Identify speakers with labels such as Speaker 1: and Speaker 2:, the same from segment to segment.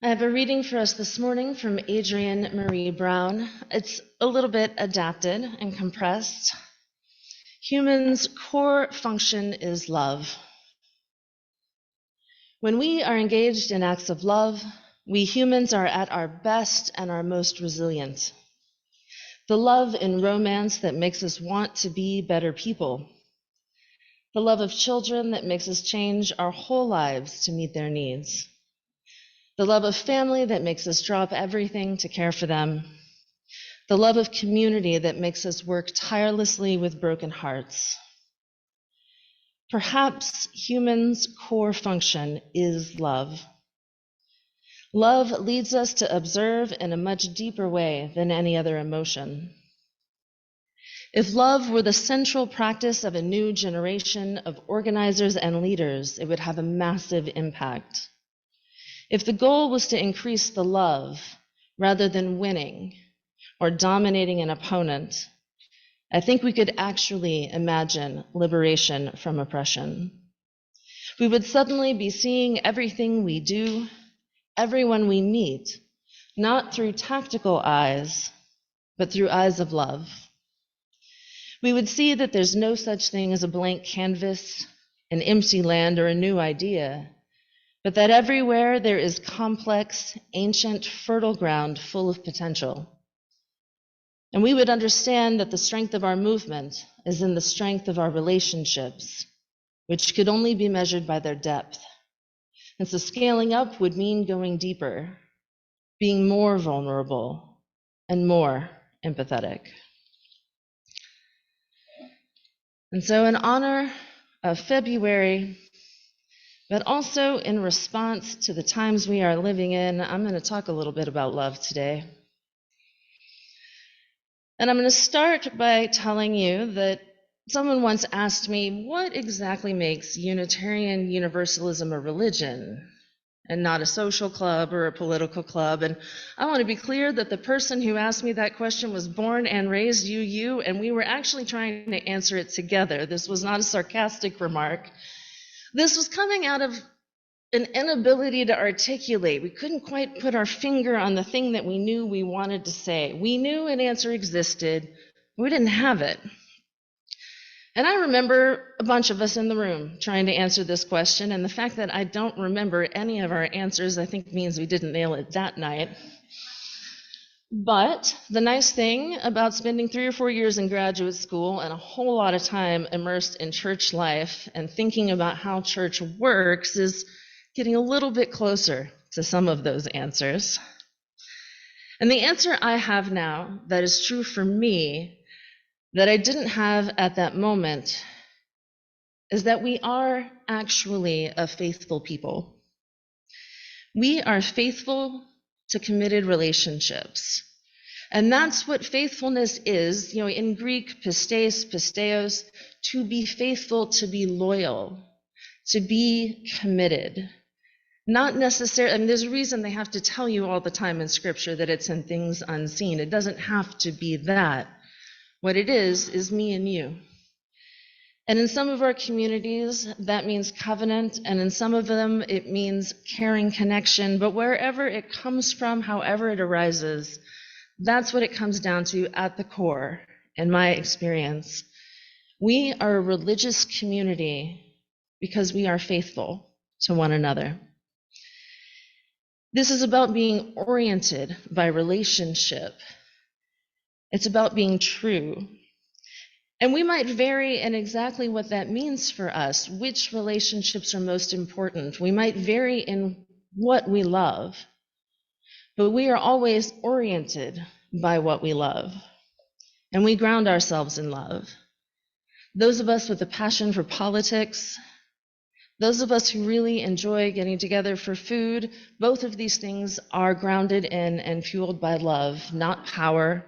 Speaker 1: I have a reading for us this morning from Adrienne Marie Brown. It's a little bit adapted and compressed. Humans' core function is love. When we are engaged in acts of love, we humans are at our best and our most resilient. The love in romance that makes us want to be better people. The love of children that makes us change our whole lives to meet their needs. The love of family that makes us drop everything to care for them. The love of community that makes us work tirelessly with broken hearts. Perhaps humans' core function is love. Love leads us to observe in a much deeper way than any other emotion. If love were the central practice of a new generation of organizers and leaders, it would have a massive impact. If the goal was to increase the love rather than winning or dominating an opponent, I think we could actually imagine liberation from oppression. We would suddenly be seeing everything we do, everyone we meet, not through tactical eyes, but through eyes of love. We would see that there's no such thing as a blank canvas, an empty land, or a new idea, but that everywhere there is complex, ancient, fertile ground full of potential. And we would understand that the strength of our movement is in the strength of our relationships, which could only be measured by their depth. And so scaling up would mean going deeper, being more vulnerable, and more empathetic. And so in honor of February, but also in response to the times we are living in, I'm going to talk a little bit about love today. And I'm going to start by telling you that someone once asked me, what exactly makes Unitarian Universalism a religion and not a social club or a political club? And I want to be clear that the person who asked me that question was born and raised UU, and we were actually trying to answer it together. This was not a sarcastic remark. This was coming out of an inability to articulate. We couldn't quite put our finger on the thing that we knew we wanted to say. We knew an answer existed, we didn't have it. And I remember a bunch of us in the room trying to answer this question, and the fact that I don't remember any of our answers, I think means we didn't nail it that night. But the nice thing about spending 3 or 4 years in graduate school and a whole lot of time immersed in church life and thinking about how church works is getting a little bit closer to some of those answers. And the answer I have now that is true for me, that I didn't have at that moment, is that we are actually a faithful people. We are faithful to committed relationships. And that's what faithfulness is, in Greek, pistes, pisteos, to be faithful, to be loyal, to be committed. Not necessarily, there's a reason they have to tell you all the time in Scripture that it's in things unseen. It doesn't have to be that. What it is me and you. And in some of our communities, that means covenant, and in some of them, it means caring connection. But wherever it comes from, however it arises, that's what it comes down to at the core, in my experience. We are a religious community because we are faithful to one another. This is about being oriented by relationship. It's about being true. And we might vary in exactly what that means for us, which relationships are most important. We might vary in what we love, but we are always oriented by what we love. And we ground ourselves in love. Those of us with a passion for politics, those of us who really enjoy getting together for food, both of these things are grounded in and fueled by love, not power,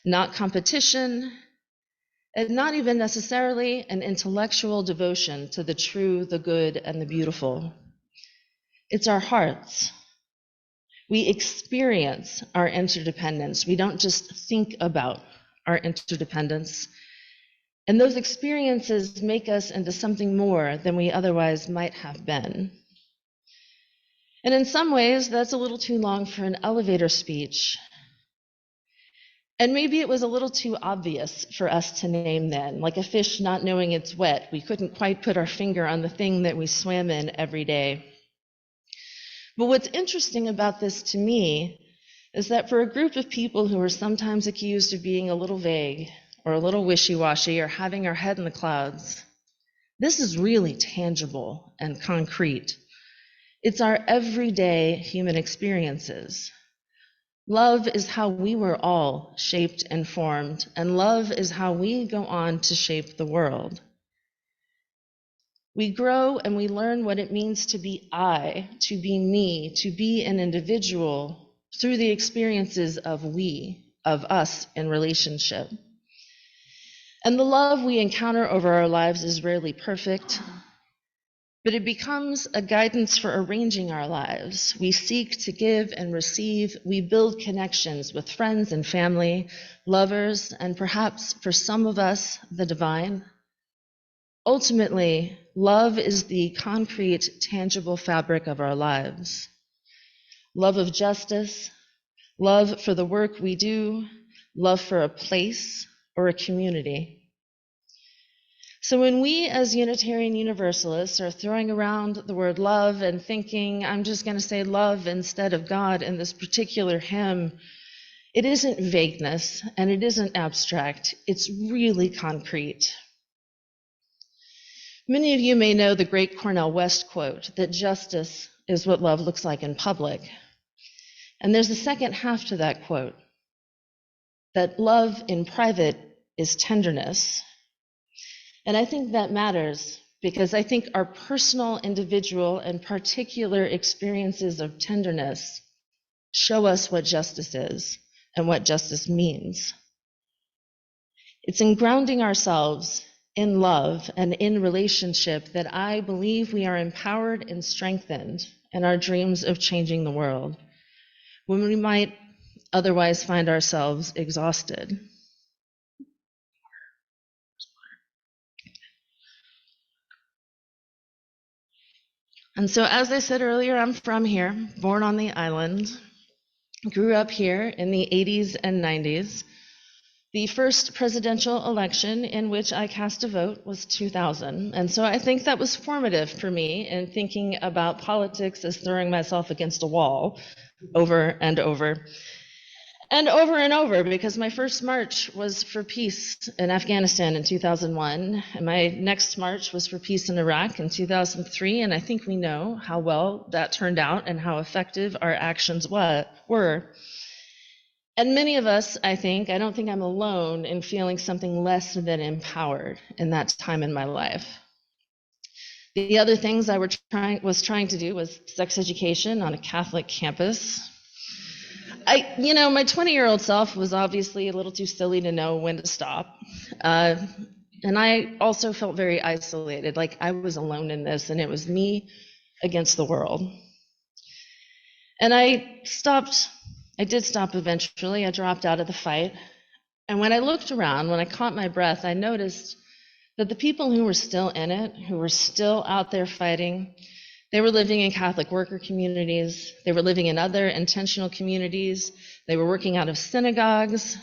Speaker 1: not competition, and not even necessarily an intellectual devotion to the true, the good, and the beautiful. It's our hearts. We experience our interdependence. We don't just think about our interdependence. And those experiences make us into something more than we otherwise might have been. And in some ways, that's a little too long for an elevator speech. And maybe it was a little too obvious for us to name then, like a fish not knowing it's wet. We couldn't quite put our finger on the thing that we swam in every day. But what's interesting about this to me is that for a group of people who are sometimes accused of being a little vague or a little wishy-washy or having our head in the clouds, this is really tangible and concrete. It's our everyday human experiences. Love is how we were all shaped and formed, and love is how we go on to shape the world. We grow and we learn what it means to be I, to be me, to be an individual through the experiences of we, of us in relationship. And the love we encounter over our lives is rarely perfect, but it becomes a guidance for arranging our lives. We seek to give and receive. We build connections with friends and family, lovers, and perhaps for some of us, the divine. Ultimately, love is the concrete, tangible fabric of our lives. Love of justice, love for the work we do, love for a place or a community. So when we as Unitarian Universalists are throwing around the word love and thinking, I'm just going to say love instead of God in this particular hymn, it isn't vagueness and it isn't abstract. It's really concrete. Many of you may know the great Cornel West quote that justice is what love looks like in public. And there's a second half to that quote, that love in private is tenderness. And I think that matters because I think our personal, individual, and particular experiences of tenderness show us what justice is and what justice means. It's in grounding ourselves in love and in relationship that I believe we are empowered and strengthened in our dreams of changing the world, when we might otherwise find ourselves exhausted. And so, as I said earlier, I'm from here, born on the island, grew up here in the 80s and 90s. The first presidential election in which I cast a vote was 2000. And so I think that was formative for me in thinking about politics as throwing myself against a wall over and over. And over and over, because my first march was for peace in Afghanistan in 2001, and my next march was for peace in Iraq in 2003, and I think we know how well that turned out and how effective our actions were. And many of us, I don't think I'm alone in feeling something less than empowered in that time in my life. The other things I was trying to do was sex education on a Catholic campus. My 20-year-old self was obviously a little too silly to know when to stop. And I also felt very isolated, like I was alone in this and it was me against the world. And I did stop eventually. I dropped out of the fight. And when I looked around, when I caught my breath, I noticed that the people who were still in it, who were still out there fighting, they were living in Catholic worker communities. They were living in other intentional communities. They were working out of synagogues.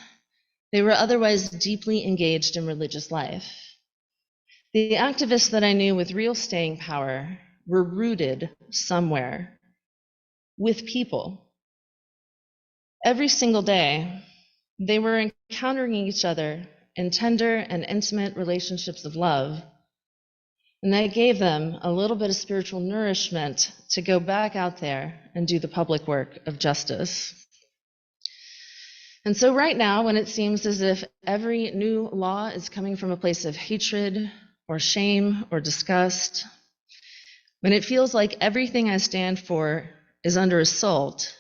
Speaker 1: They were otherwise deeply engaged in religious life. The activists that I knew with real staying power were rooted somewhere with people. Every single day, they were encountering each other in tender and intimate relationships of love. And that gave them a little bit of spiritual nourishment to go back out there and do the public work of justice. And so right now, when it seems as if every new law is coming from a place of hatred or shame or disgust, when it feels like everything I stand for is under assault,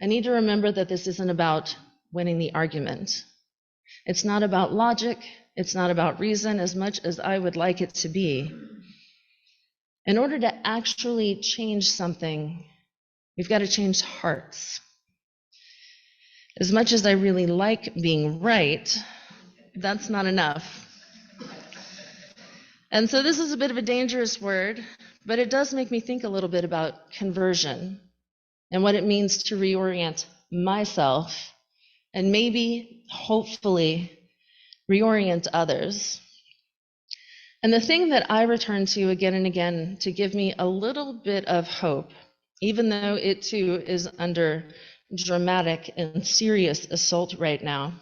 Speaker 1: I need to remember that this isn't about winning the argument. It's not about logic. It's not about reason as much as I would like it to be. In order to actually change something, we've got to change hearts. As much as I really like being right, that's not enough. And so this is a bit of a dangerous word, but it does make me think a little bit about conversion and what it means to reorient myself and maybe, hopefully, reorient others. And the thing that I return to again and again to give me a little bit of hope, even though it too is under dramatic and serious assault right now,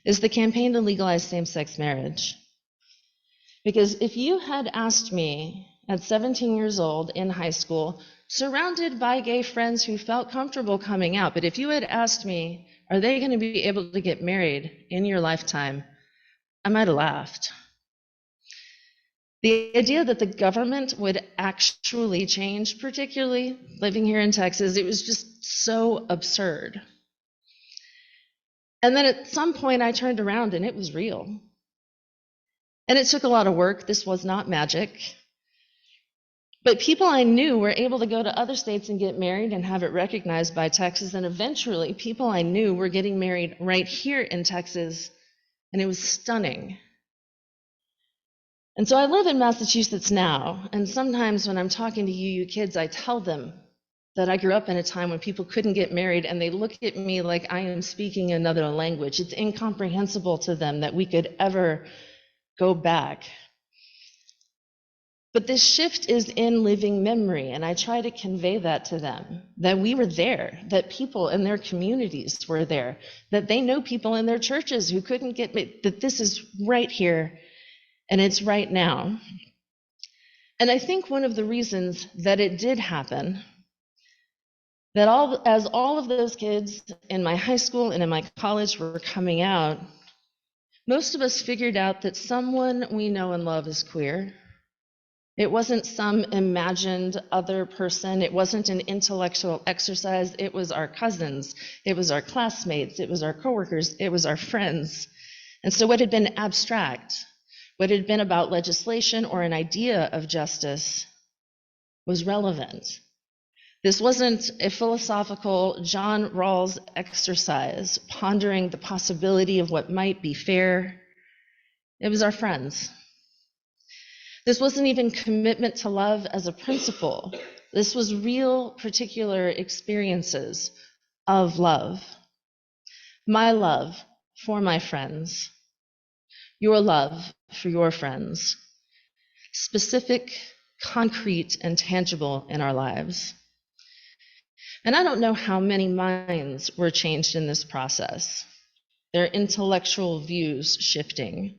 Speaker 1: is the campaign to legalize same-sex marriage. Because if you had asked me at 17 years old in high school, surrounded by gay friends who felt comfortable coming out, but if you had asked me, are they going to be able to get married in your lifetime, I might have laughed. The idea that the government would actually change, particularly living here in Texas, it was just so absurd. And then at some point I turned around and it was real. And it took a lot of work. This was not magic. But people I knew were able to go to other states and get married and have it recognized by Texas. And eventually people I knew were getting married right here in Texas. And it was stunning. And so I live in Massachusetts now, and sometimes when I'm talking to you kids, I tell them that I grew up in a time when people couldn't get married, and they look at me like I am speaking another language. It's incomprehensible to them that we could ever go back. But this shift is in living memory, and I try to convey that to them, that we were there, that people in their communities were there, that they know people in their churches who couldn't get married, that this is right here. And it's right now. And I think one of the reasons that it did happen, that as all of those kids in my high school and in my college were coming out, most of us figured out that someone we know and love is queer. It wasn't some imagined other person. It wasn't an intellectual exercise. It was our cousins. It was our classmates. It was our coworkers. It was our friends. And so what had been abstract, what had been about legislation or an idea of justice, was relevant. This wasn't a philosophical John Rawls exercise, pondering the possibility of what might be fair. It was our friends. This wasn't even commitment to love as a principle. This was real, particular experiences of love. My love for my friends. Your love for your friends, specific, concrete, and tangible in our lives. And I don't know how many minds were changed in this process, their intellectual views shifting.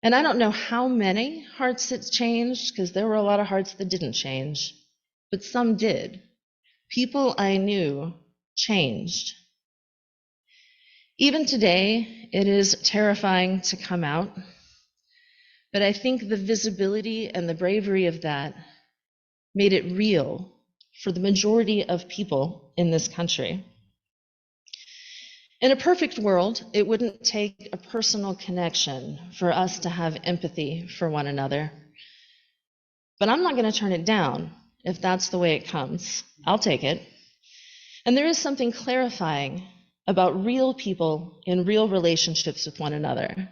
Speaker 1: And I don't know how many hearts it changed, because there were a lot of hearts that didn't change, but some did. People I knew changed. Even today, it is terrifying to come out, but I think the visibility and the bravery of that made it real for the majority of people in this country. In a perfect world, it wouldn't take a personal connection for us to have empathy for one another. But I'm not going to turn it down if that's the way it comes. I'll take it. And there is something clarifying about real people in real relationships with one another.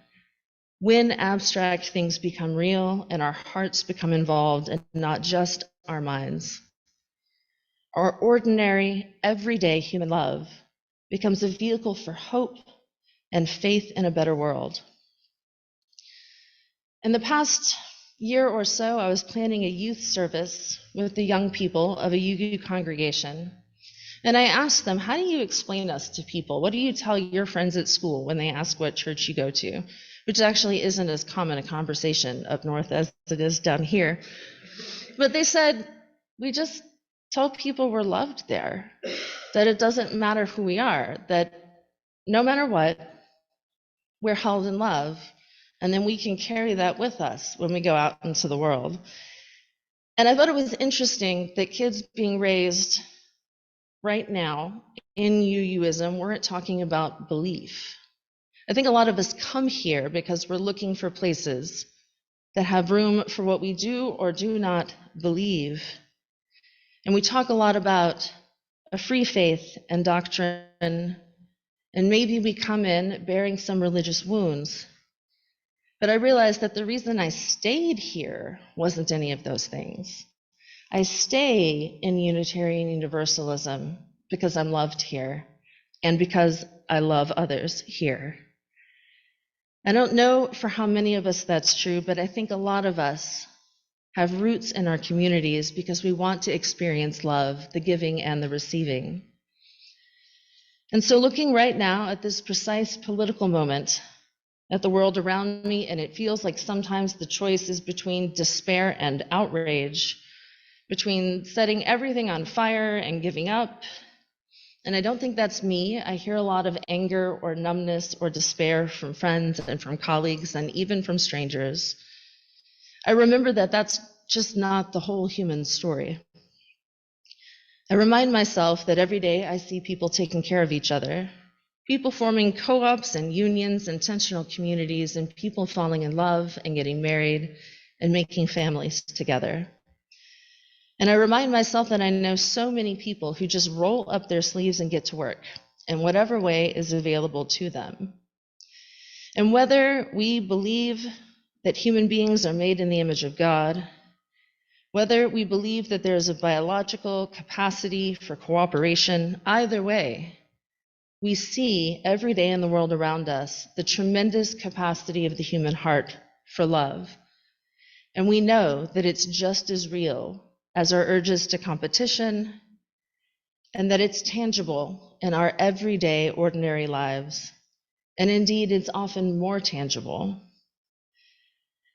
Speaker 1: When abstract things become real and our hearts become involved and not just our minds, our ordinary, everyday human love becomes a vehicle for hope and faith in a better world. In the past year or so, I was planning a youth service with the young people of a UU congregation. And I asked them, how do you explain us to people? What do you tell your friends at school when they ask what church you go to? Which actually isn't as common a conversation up north as it is down here. But they said, we just tell people we're loved there, that it doesn't matter who we are, that no matter what, we're held in love, and then we can carry that with us when we go out into the world. And I thought it was interesting that kids being raised right now in UUism weren't talking about belief. I think a lot of us come here because we're looking for places that have room for what we do or do not believe. And we talk a lot about a free faith and doctrine, and maybe we come in bearing some religious wounds. But I realized that the reason I stayed here wasn't any of those things. I stay in Unitarian Universalism because I'm loved here and because I love others here. I don't know for how many of us that's true, but I think a lot of us have roots in our communities because we want to experience love, the giving and the receiving. And so looking right now at this precise political moment, at the world around me, and it feels like sometimes the choice is between despair and outrage, between setting everything on fire and giving up. And I don't think that's me. I hear a lot of anger or numbness or despair from friends and from colleagues and even from strangers. I remember that that's just not the whole human story. I remind myself that every day I see people taking care of each other, people forming co-ops and unions, intentional communities, and people falling in love and getting married and making families together. And I remind myself that I know so many people who just roll up their sleeves and get to work in whatever way is available to them. And whether we believe that human beings are made in the image of God, whether we believe that there is a biological capacity for cooperation, either way, we see every day in the world around us the tremendous capacity of the human heart for love. And we know that it's just as real as our urges to competition, and that it's tangible in our everyday, ordinary lives. And indeed, it's often more tangible.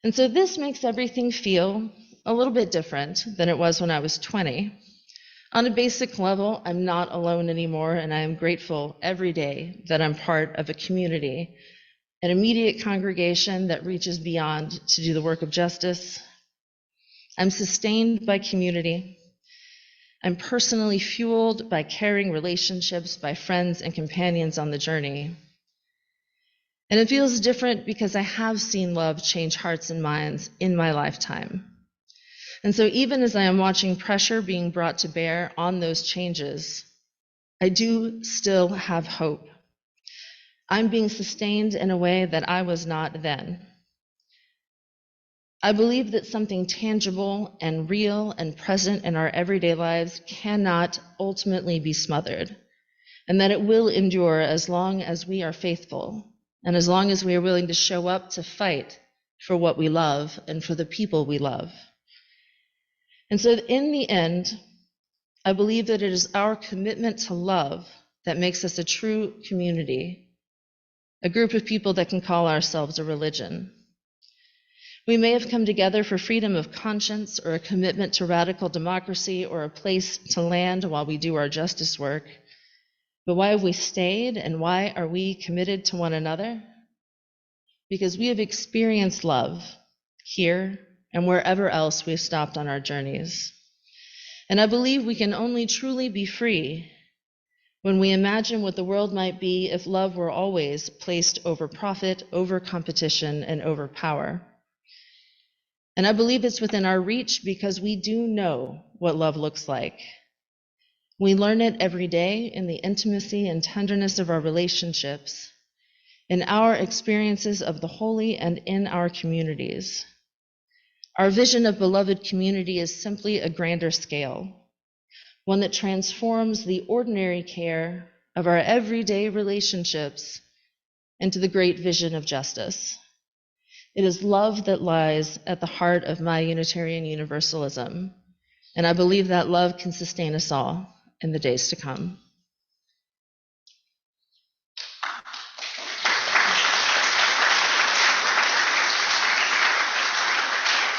Speaker 1: And so this makes everything feel a little bit different than it was when I was 20. On a basic level, I'm not alone anymore, and I am grateful every day that I'm part of a community, an immediate congregation that reaches beyond to do the work of justice. I'm sustained by community. I'm personally fueled by caring relationships, by friends and companions on the journey. And it feels different because I have seen love change hearts and minds in my lifetime. And so even as I am watching pressure being brought to bear on those changes, I do still have hope. I'm being sustained in a way that I was not then. I believe that something tangible and real and present in our everyday lives cannot ultimately be smothered, and that it will endure as long as we are faithful and as long as we are willing to show up to fight for what we love and for the people we love. And so in the end, I believe that it is our commitment to love that makes us a true community, a group of people that can call ourselves a religion. We may have come together for freedom of conscience or a commitment to radical democracy or a place to land while we do our justice work. But why have we stayed, and why are we committed to one another? Because we have experienced love here and wherever else we've stopped on our journeys. And I believe we can only truly be free when we imagine what the world might be if love were always placed over profit, over competition, and over power. And I believe it's within our reach because we do know what love looks like. We learn it every day in the intimacy and tenderness of our relationships, in our experiences of the holy, and in our communities. Our vision of beloved community is simply a grander scale, one that transforms the ordinary care of our everyday relationships into the great vision of justice. It is love that lies at the heart of my Unitarian Universalism, and I believe that love can sustain us all in the days to come.